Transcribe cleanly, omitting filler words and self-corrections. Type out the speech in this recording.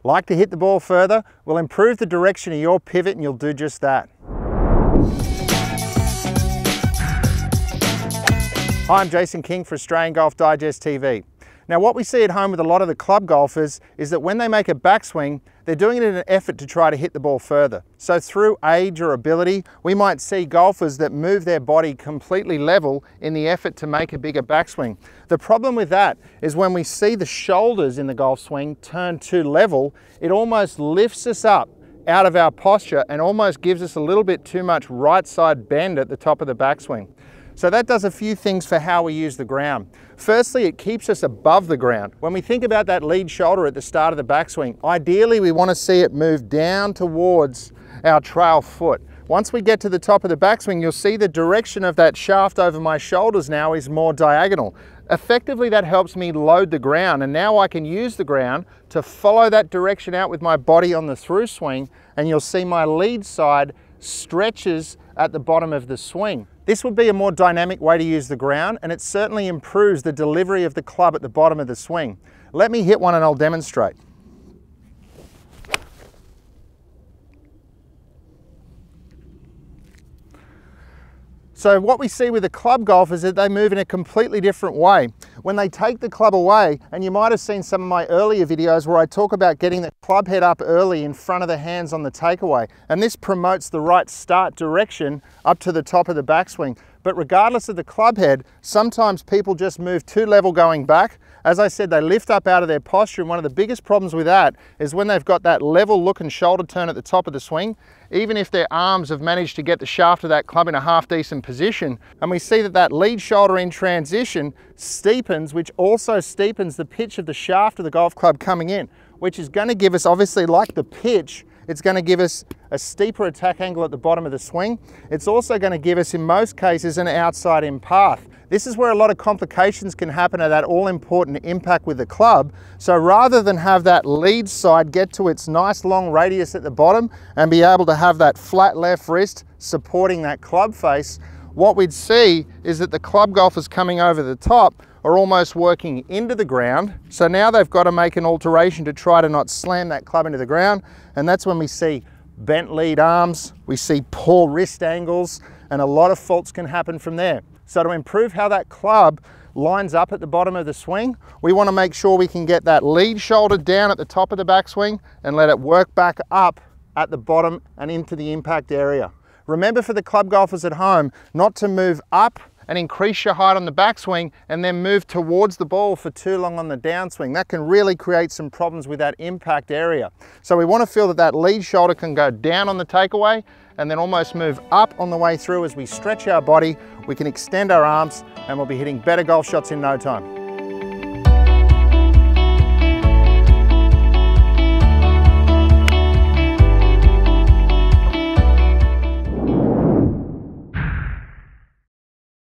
Like to hit the ball further? We'll improve the direction of your pivot and you'll do just that. Hi, I'm Jason King for Australian Golf Digest TV. Now what we see at home with a lot of the club golfers is that when they make a backswing, they're doing it in an effort to try to hit the ball further. So through age or ability, we might see golfers that move their body completely level in the effort to make a bigger backswing. The problem with that is when we see the shoulders in the golf swing turn too level, it almost lifts us up out of our posture and almost gives us a little bit too much right side bend at the top of the backswing. So that does a few things for how we use the ground. Firstly, it keeps us above the ground. When we think about that lead shoulder at the start of the backswing, ideally we want to see it move down towards our trail foot. Once we get to the top of the backswing, you'll see the direction of that shaft over my shoulders now is more diagonal. Effectively, that helps me load the ground, and now I can use the ground to follow that direction out with my body on the through swing, and you'll see my lead side stretches at the bottom of the swing. This would be a more dynamic way to use the ground, and it certainly improves the delivery of the club at the bottom of the swing. Let me hit one and I'll demonstrate. So what we see with the club golf is that they move in a completely different way. When they take the club away, and you might have seen some of my earlier videos where I talk about getting the club head up early in front of the hands on the takeaway, and this promotes the right start direction up to the top of the backswing. But regardless of the club head, sometimes people just move too level going back. As I said, they lift up out of their posture, and one of the biggest problems with that is when they've got that level look and shoulder turn at the top of the swing, even if their arms have managed to get the shaft of that club in a half decent position, and we see that that lead shoulder in transition steepens, which also steepens the pitch of the shaft of the golf club coming in, which is going to give us, obviously like the pitch, it's going to give us a steeper attack angle at the bottom of the swing. It's also going to give us, in most cases, an outside in path. This is where a lot of complications can happen at that all-important impact with the club. So rather than have that lead side get to its nice long radius at the bottom and be able to have that flat left wrist supporting that club face, what we'd see is that the club golfers coming over the top are almost working into the ground. So now they've got to make an alteration to try to not slam that club into the ground. And that's when we see bent lead arms, we see poor wrist angles, and a lot of faults can happen from there. So to improve how that club lines up at the bottom of the swing, we want to make sure we can get that lead shoulder down at the top of the backswing and let it work back up at the bottom and into the impact area. Remember, for the club golfers at home, not to move up and increase your height on the backswing and then move towards the ball for too long on the downswing. That can really create some problems with that impact area. So we want to feel that that lead shoulder can go down on the takeaway and then almost move up on the way through. As we stretch our body, we can extend our arms and we'll be hitting better golf shots in no time.